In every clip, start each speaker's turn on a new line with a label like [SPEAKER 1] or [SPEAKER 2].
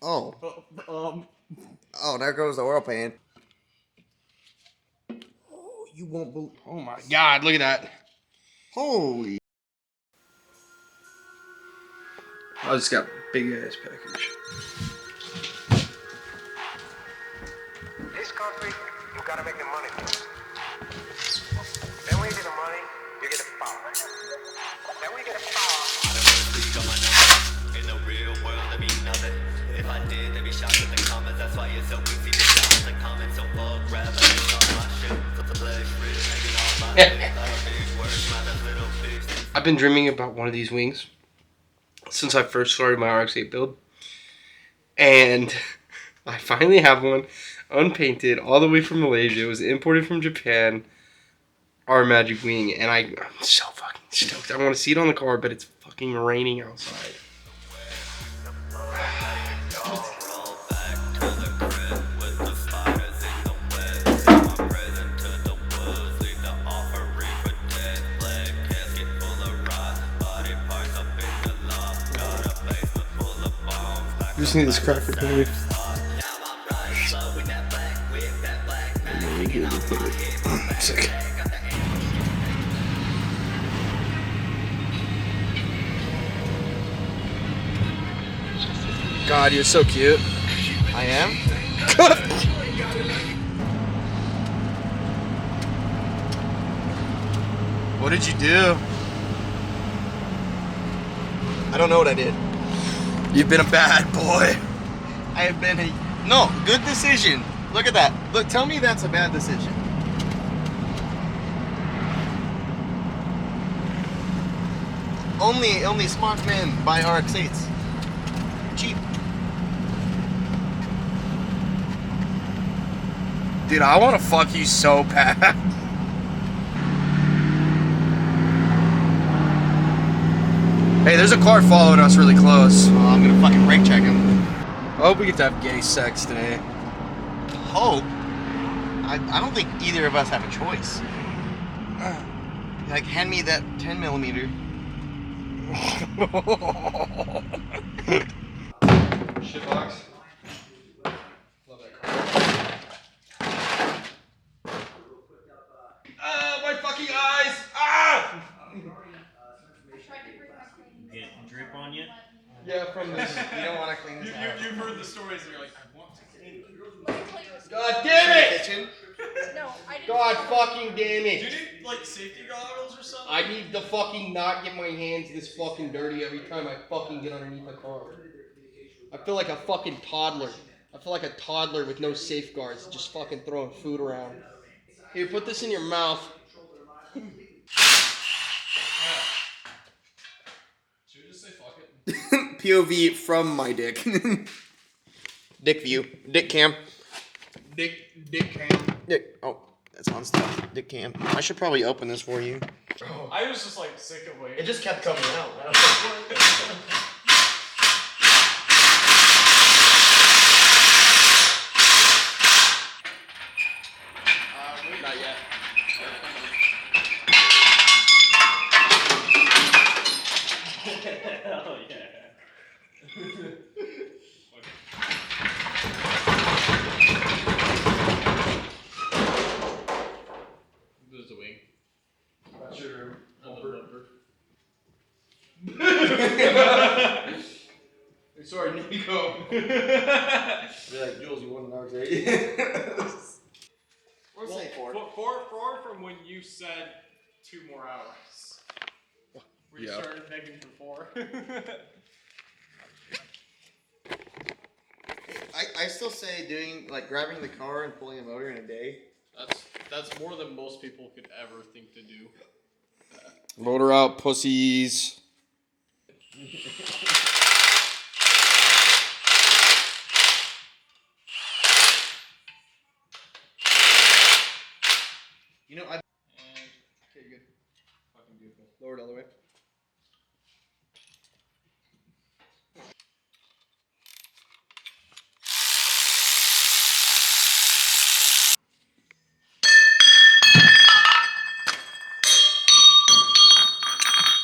[SPEAKER 1] Oh.
[SPEAKER 2] Um.
[SPEAKER 1] Oh, there goes the oil pan. Oh, you won't believe.
[SPEAKER 2] Oh my God! Look at that.
[SPEAKER 1] Holy.
[SPEAKER 2] I just got big ass package.
[SPEAKER 3] This country, you gotta make the money. Then when you get the money, you get the power. Then when you get the power. In the real world, there be nothing. If I did, there'd be shots in the comments. That's why it's so easy to shout the comments. So fuck rap, I ain't talk my shit. Flesh, rich, hanging off my head. Like big words, not a little bitch.
[SPEAKER 2] I've been dreaming about one of these wings since I first started my RX-8 build, and I finally have one, unpainted, all the way from Malaysia. It was imported from Japan. Our Magic Wing, and I'm so fucking stoked. I want to see it on the car, but it's fucking raining outside. You just need this cracker, baby. Sick. God, you're so cute.
[SPEAKER 1] I am? What did you do? I don't know what I did.
[SPEAKER 2] You've been a bad boy.
[SPEAKER 1] I have been a... No, good decision. Look at that. Look, tell me that's a bad decision. Only smart men buy RX-8s. Cheap.
[SPEAKER 2] Dude, I want to fuck you so bad. Hey, there's a car following us really close.
[SPEAKER 1] Oh, I'm gonna fucking brake check him.
[SPEAKER 2] I hope we get to have gay sex today.
[SPEAKER 1] Hope? I don't think either of us have a choice. Like, hand me that 10 millimeter.
[SPEAKER 2] Shitbox. Love that car. Ah, my fucking eyes! Ah!
[SPEAKER 4] Get drip on you?
[SPEAKER 2] Yeah, from this.
[SPEAKER 1] You don't want to clean this out.
[SPEAKER 5] You've heard the stories and you're like, I want to clean it.
[SPEAKER 2] God damn it!
[SPEAKER 1] Kitchen?
[SPEAKER 6] No, I didn't.
[SPEAKER 2] God fucking damn
[SPEAKER 5] Do you
[SPEAKER 2] it!
[SPEAKER 5] need like safety goggles or something?
[SPEAKER 2] I need to fucking not get my hands this fucking dirty every time I fucking get underneath a car. I feel like a fucking toddler. I feel like a toddler with no safeguards, just fucking throwing food around. Here, put this in your mouth.
[SPEAKER 5] Should we just say fuck it?
[SPEAKER 1] POV from my dick. Dick view. Dick cam.
[SPEAKER 2] Dick cam.
[SPEAKER 1] Dick. Oh, that's on stuff. Dick cam. I should probably open this for you.
[SPEAKER 5] I was just like sick of waiting.
[SPEAKER 1] It just kept coming out.
[SPEAKER 2] Not yet.
[SPEAKER 4] Hell yeah.
[SPEAKER 5] There's a wing.
[SPEAKER 2] That's your
[SPEAKER 5] Bumper.
[SPEAKER 2] Sorry, Nico.
[SPEAKER 1] Be like, Jules, you want an RX-8? We'll say four.
[SPEAKER 5] Four from when you said 2 more hours. Where you
[SPEAKER 2] Yeah.
[SPEAKER 5] started begging for 4.
[SPEAKER 1] I still say doing, like, grabbing the car and pulling a motor in a day.
[SPEAKER 5] That's more than most people could ever think to do.
[SPEAKER 2] Motor out, pussies.
[SPEAKER 1] You know, I...
[SPEAKER 5] Okay, good. Fucking beautiful.
[SPEAKER 2] Lower it all the way.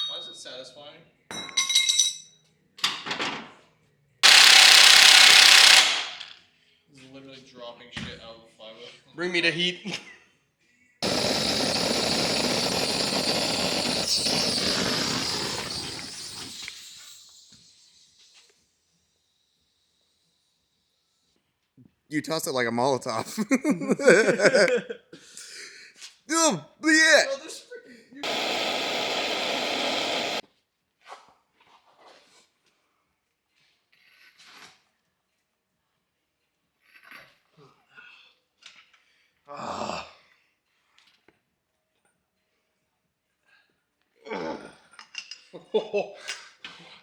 [SPEAKER 5] Why is it satisfying? dropping shit out of the 5-0.
[SPEAKER 2] Bring me the heat.
[SPEAKER 1] You tossed it like a Molotov. Oh, yeah.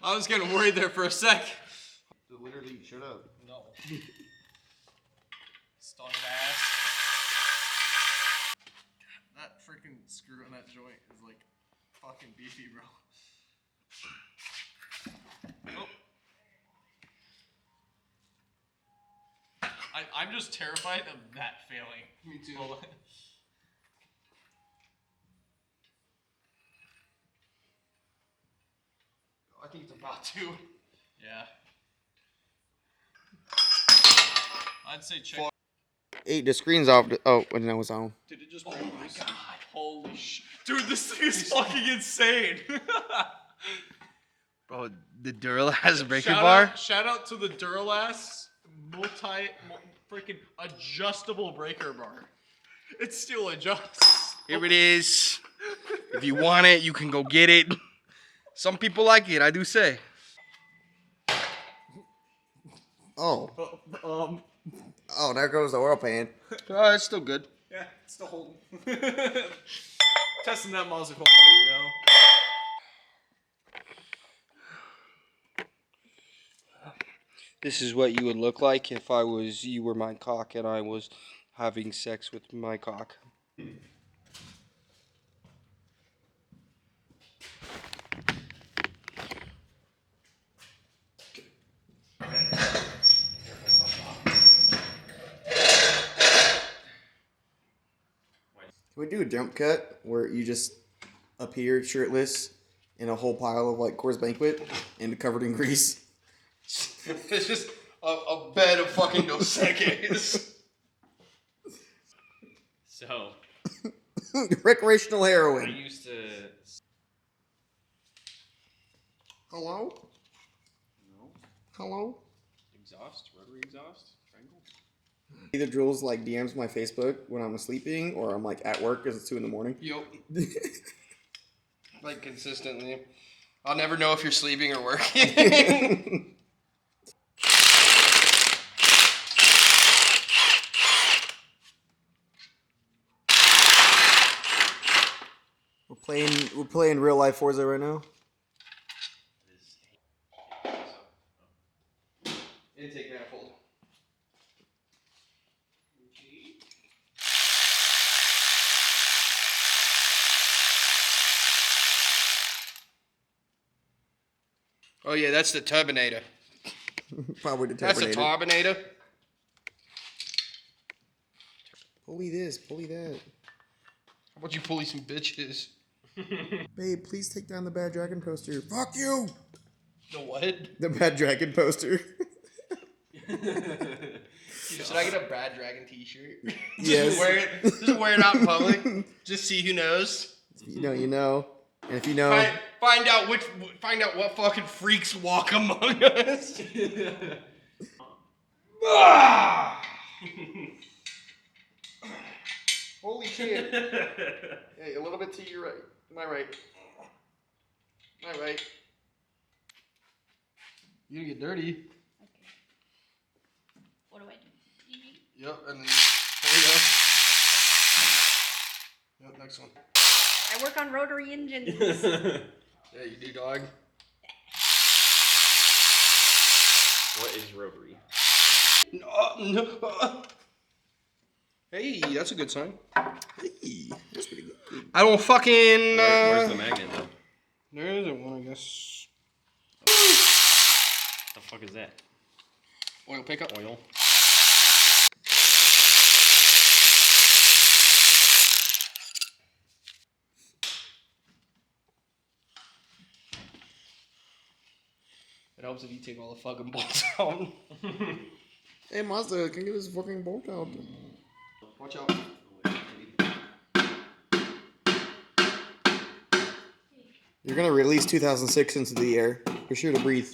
[SPEAKER 5] I was getting worried there for a sec.
[SPEAKER 1] Literally, shut up.
[SPEAKER 5] No. Stunk ass. That freaking screw in that joint is like fucking beefy, bro. Oh. I'm just terrified of that failing.
[SPEAKER 2] Me too.
[SPEAKER 5] Hold on.
[SPEAKER 2] I think it's about to.
[SPEAKER 5] Yeah. I'd say check.
[SPEAKER 1] Hey, the screen's off. Oh, no, it's on.
[SPEAKER 5] Did it just break loose? Holy shit. Dude, this thing is fucking insane.
[SPEAKER 2] Bro, the Duralast breaker bar.
[SPEAKER 5] Shout out to the Duralast freaking adjustable breaker bar. It still adjusts.
[SPEAKER 2] Here it is. If you want it, you can go get it. Some people like it, I do say.
[SPEAKER 1] Oh. Oh, there goes the oil pan.
[SPEAKER 2] It's still good.
[SPEAKER 5] Yeah, it's still holding. Testing that muzzle quality, you know?
[SPEAKER 2] This is what you would look like if you were my cock and I was having sex with my cock.
[SPEAKER 1] Can we do a jump cut where you just appear shirtless in a whole pile of like Coors Banquet and covered in grease?
[SPEAKER 2] It's just a bed of fucking Dos Equis.
[SPEAKER 4] So,
[SPEAKER 1] Recreational
[SPEAKER 4] I
[SPEAKER 1] heroin.
[SPEAKER 4] used to.
[SPEAKER 1] Hello?
[SPEAKER 4] No.
[SPEAKER 1] Hello?
[SPEAKER 4] Exhaust? Rotary exhaust? Triangle?
[SPEAKER 1] Either Jules like DMs my Facebook when I'm sleeping or I'm like at work because it's 2 a.m.
[SPEAKER 2] Yup. Like consistently. I'll never know if you're sleeping or working.
[SPEAKER 1] We're playing real life Forza right now.
[SPEAKER 2] Intake manifold. Oh yeah, that's the turbinator.
[SPEAKER 1] Probably the
[SPEAKER 2] That's a
[SPEAKER 1] Terminator.
[SPEAKER 2] turbinator.
[SPEAKER 1] Pulley this, pulley that.
[SPEAKER 2] How about you pulley some bitches?
[SPEAKER 1] Babe, please take down the Bad Dragon poster. Fuck you!
[SPEAKER 2] The what?
[SPEAKER 1] The Bad Dragon poster.
[SPEAKER 2] Should I get a Brad Dragon t-shirt?
[SPEAKER 1] Yes.
[SPEAKER 2] Just wear it out in public. Just see who knows.
[SPEAKER 1] You know. And if you know,
[SPEAKER 2] Find out what fucking freaks walk among us. Ah! Holy shit. Hey, a little bit to your right. My right. My right. You gonna get dirty.
[SPEAKER 6] Okay. What do I do?
[SPEAKER 2] Yep, and then there you go. Yep, next one.
[SPEAKER 6] I work on rotary engines.
[SPEAKER 2] Yeah, you do, dog.
[SPEAKER 4] What is rotary?
[SPEAKER 2] No. Hey, that's a good sign.
[SPEAKER 1] hey, that's pretty good.
[SPEAKER 2] I don't fucking.
[SPEAKER 4] Where's the magnet though?
[SPEAKER 2] There isn't one, I guess.
[SPEAKER 4] The fuck is that?
[SPEAKER 2] Oil pickup.
[SPEAKER 4] Oil.
[SPEAKER 2] It helps if you take all the fucking bolts out.
[SPEAKER 1] Hey, Mazda, can you get this fucking bolt out?
[SPEAKER 2] Watch out.
[SPEAKER 1] You're gonna release 2006 into the air. Be sure to breathe.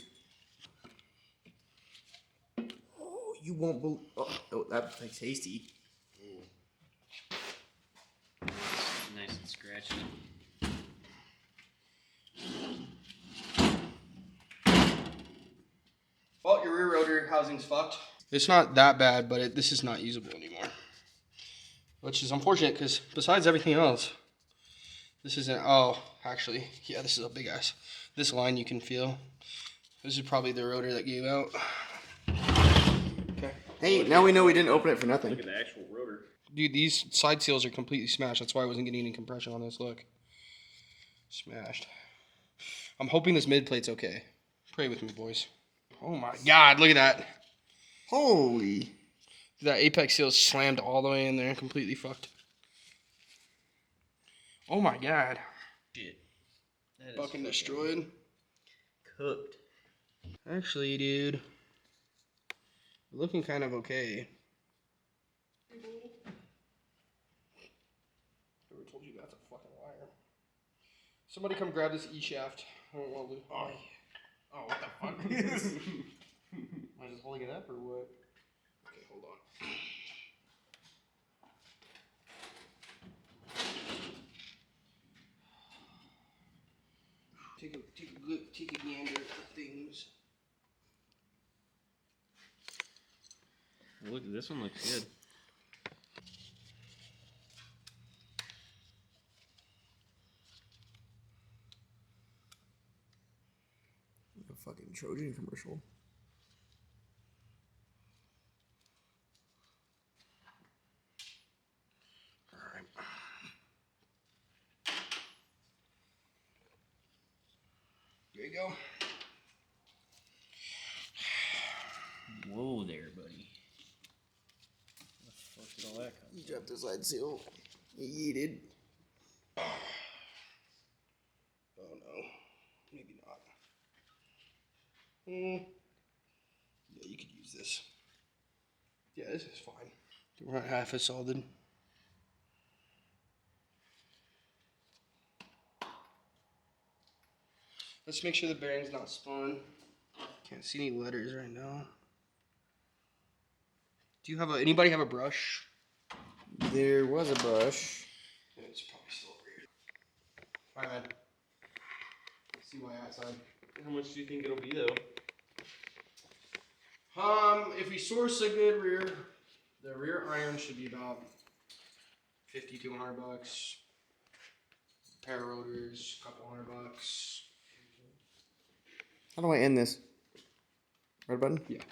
[SPEAKER 1] Oh, you won't believe. Oh, that tastes tasty.
[SPEAKER 4] Nice and scratchy.
[SPEAKER 2] Well, your rear rotor housing's fucked. It's not that bad, but this is not usable anymore. Which is unfortunate because besides everything else, this isn't. Oh, actually, yeah, this is a big ass. This line you can feel. This is probably the rotor that gave out. Okay.
[SPEAKER 1] Hey, now we know we didn't open it for nothing.
[SPEAKER 4] Look at the actual rotor.
[SPEAKER 2] Dude, these side seals are completely smashed. That's why I wasn't getting any compression on this. Look. Smashed. I'm hoping this mid plate's okay. Pray with me, boys. Oh my god, look at that.
[SPEAKER 1] Holy.
[SPEAKER 2] That apex seal slammed all the way in there, completely fucked. Oh my god.
[SPEAKER 4] Shit. That is
[SPEAKER 2] Fucking destroyed.
[SPEAKER 4] cooked.
[SPEAKER 2] Actually, dude. Looking kind of okay. Whoever told you that's a fucking liar. Somebody come grab this E-shaft. I don't want to. Oh, yeah. Oh, what the fuck? Am I just holding it up or what? Okay, hold on. Take a gander at things.
[SPEAKER 4] Look, this one looks good.
[SPEAKER 1] A fucking Trojan commercial.
[SPEAKER 2] Alright. There you go.
[SPEAKER 4] Whoa there, buddy. Where the fuck did all that come
[SPEAKER 1] You dropped the side seal. You yeeted.
[SPEAKER 2] Oh no. Maybe not. Yeah, you could use this. Yeah, this is fine. We're not half as solid. Let's make sure the bearing's not spun. Can't see any letters right now. Do you have anybody have a brush?
[SPEAKER 1] There was a brush.
[SPEAKER 2] Yeah, it's probably still over here. Alright, man. Let's see why outside.
[SPEAKER 4] How much do you think it'll be though?
[SPEAKER 2] If we source a good rear, the rear iron should be about $50 to $100. Pair of rotors, couple $100.
[SPEAKER 1] How do I end this? Red button?
[SPEAKER 2] Yeah.